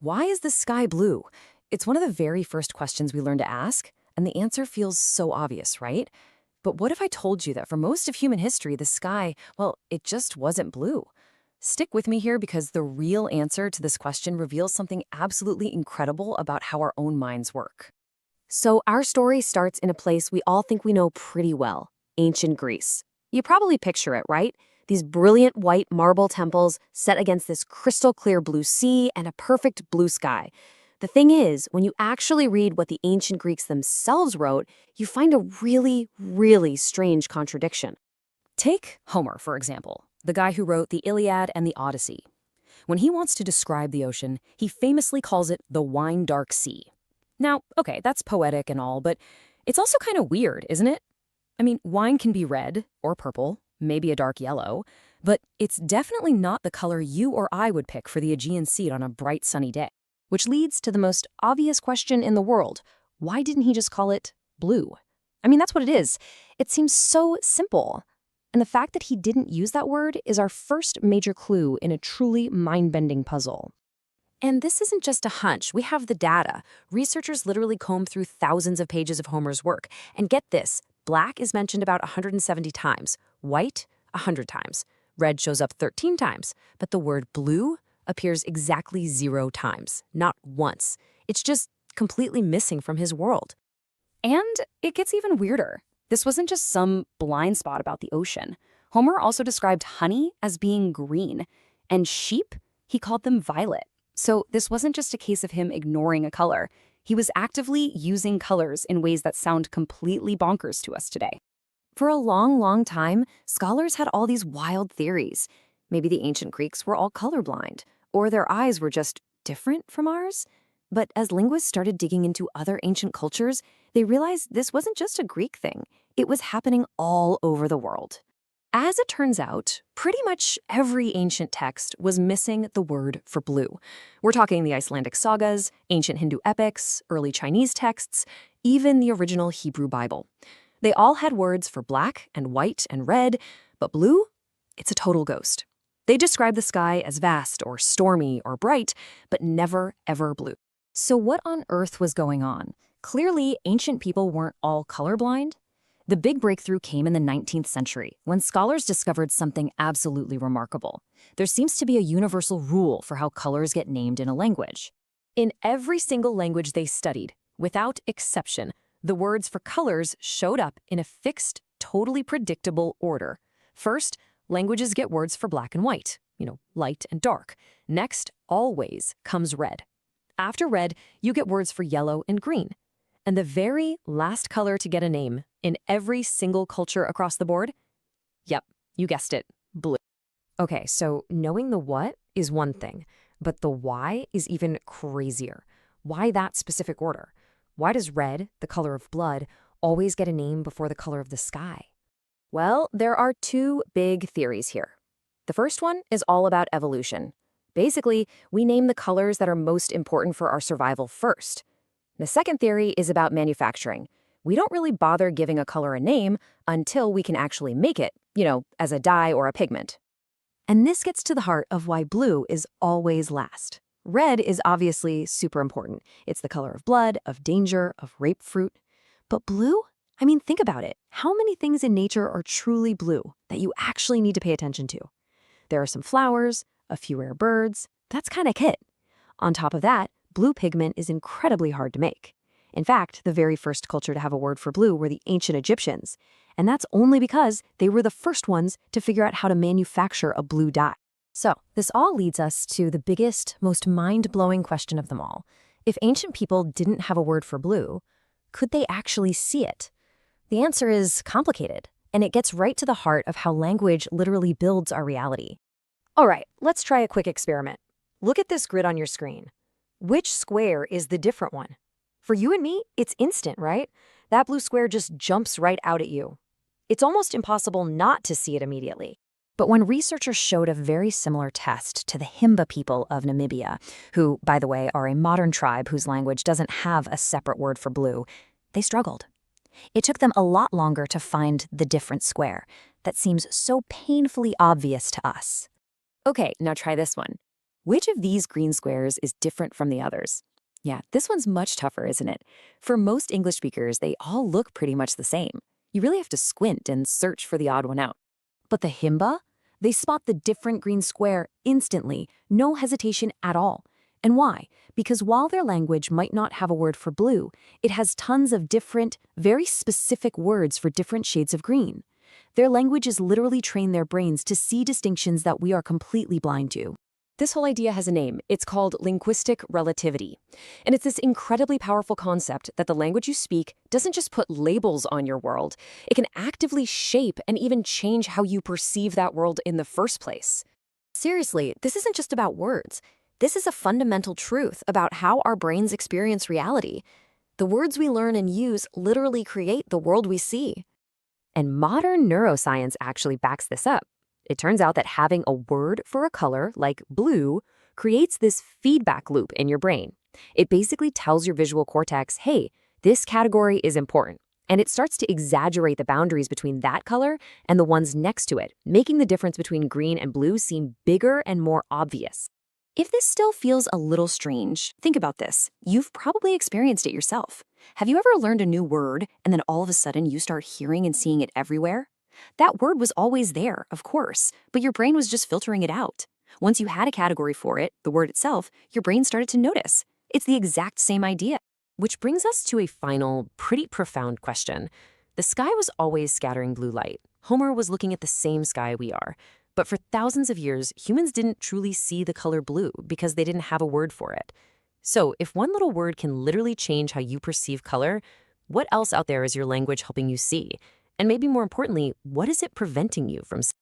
Why is the sky blue? It's one of the very first questions we learn to ask, and the answer feels so obvious, right? But what if I told you that for most of human history, the sky, well, it just wasn't blue? Stick with me here because the real answer to this question reveals something absolutely incredible about how our own minds work. So our story starts in a place we all think we know pretty well, ancient Greece. You probably picture it, right? These brilliant white marble temples set against this crystal clear blue sea and a perfect blue sky. The thing is, when you actually read what the ancient Greeks themselves wrote, you find a really, really strange contradiction. Take Homer, for example, the guy who wrote the Iliad and the Odyssey. When he wants to describe the ocean, he famously calls it the wine-dark sea. Now, okay, that's poetic and all, but it's also kind of weird, isn't it? I mean, wine can be red or purple, maybe a dark yellow, but it's definitely not the color you or I would pick for the Aegean Sea on a bright sunny day. Which leads to the most obvious question in the world. Why didn't he just call it blue? I mean, that's what it is. It seems so simple. And the fact that he didn't use that word is our first major clue in a truly mind-bending puzzle. And this isn't just a hunch. We have the data. Researchers literally combed through thousands of pages of Homer's work. And get this, black is mentioned about 170 times, white 100 times, red shows up 13 times, but the word blue appears exactly 0 times, not once. It's just completely missing from his world. And it gets even weirder. This wasn't just some blind spot about the ocean. Homer also described honey as being green, and sheep, he called them violet. So this wasn't just a case of him ignoring a color. He was actively using colors in ways that sound completely bonkers to us today. For a long, long time, scholars had all these wild theories. Maybe the ancient Greeks were all colorblind, or their eyes were just different from ours. But as linguists started digging into other ancient cultures, they realized this wasn't just a Greek thing. It was happening all over the world. As it turns out, pretty much every ancient text was missing the word for blue. We're talking the Icelandic sagas, ancient Hindu epics, early Chinese texts, even the original Hebrew Bible. They all had words for black and white and red, but blue? It's a total ghost. They describe the sky as vast or stormy or bright, but never, ever blue. So what on earth was going on? Clearly, ancient people weren't all colorblind. The big breakthrough came in the 19th century, when scholars discovered something absolutely remarkable. There seems to be a universal rule for how colors get named in a language. In every single language they studied, without exception, the words for colors showed up in a fixed, totally predictable order. First, languages get words for black and white, light and dark. Next, always, comes red. After red, you get words for yellow and green. And the very last color to get a name in every single culture across the board? Yep, you guessed it, blue. Okay, so knowing the what is one thing, but the why is even crazier. Why that specific order? Why does red, the color of blood, always get a name before the color of the sky? Well, there are 2 big theories here. The first one is all about evolution. Basically, we name the colors that are most important for our survival first. The second theory is about manufacturing. We don't really bother giving a color a name until we can actually make it, as a dye or a pigment. And this gets to the heart of why blue is always last. Red is obviously super important. It's the color of blood, of danger, of grapefruit. But blue? I mean, think about it. How many things in nature are truly blue that you actually need to pay attention to? There are some flowers, a few rare birds. That's kind of it. On top of that, blue pigment is incredibly hard to make. In fact, the very first culture to have a word for blue were the ancient Egyptians. And that's only because they were the first ones to figure out how to manufacture a blue dye. So, this all leads us to the biggest, most mind-blowing question of them all. If ancient people didn't have a word for blue, could they actually see it? The answer is complicated, and it gets right to the heart of how language literally builds our reality. All right, let's try a quick experiment. Look at this grid on your screen. Which square is the different one? For you and me, it's instant, right? That blue square just jumps right out at you. It's almost impossible not to see it immediately. But when researchers showed a very similar test to the Himba people of Namibia, who, by the way, are a modern tribe whose language doesn't have a separate word for blue, they struggled. It took them a lot longer to find the different square that seems so painfully obvious to us. Okay, now try this one. Which of these green squares is different from the others? Yeah, this one's much tougher, isn't it? For most English speakers, they all look pretty much the same. You really have to squint and search for the odd one out. But the Himba? They spot the different green square instantly, no hesitation at all. And why? Because while their language might not have a word for blue, it has tons of different, very specific words for different shades of green. Their languages literally train their brains to see distinctions that we are completely blind to. This whole idea has a name. It's called linguistic relativity. And it's this incredibly powerful concept that the language you speak doesn't just put labels on your world. It can actively shape and even change how you perceive that world in the first place. Seriously, this isn't just about words. This is a fundamental truth about how our brains experience reality. The words we learn and use literally create the world we see. And modern neuroscience actually backs this up. It turns out that having a word for a color, like blue, creates this feedback loop in your brain. It basically tells your visual cortex, hey, this category is important. And it starts to exaggerate the boundaries between that color and the ones next to it, making the difference between green and blue seem bigger and more obvious. If this still feels a little strange, think about this. You've probably experienced it yourself. Have you ever learned a new word and then all of a sudden you start hearing and seeing it everywhere? That word was always there, of course, but your brain was just filtering it out. Once you had a category for it, the word itself, your brain started to notice. It's the exact same idea. Which brings us to a final, pretty profound question. The sky was always scattering blue light. Homer was looking at the same sky we are. But for thousands of years, humans didn't truly see the color blue because they didn't have a word for it. So if one little word can literally change how you perceive color, what else out there is your language helping you see? And maybe more importantly, what is it preventing you from seeing?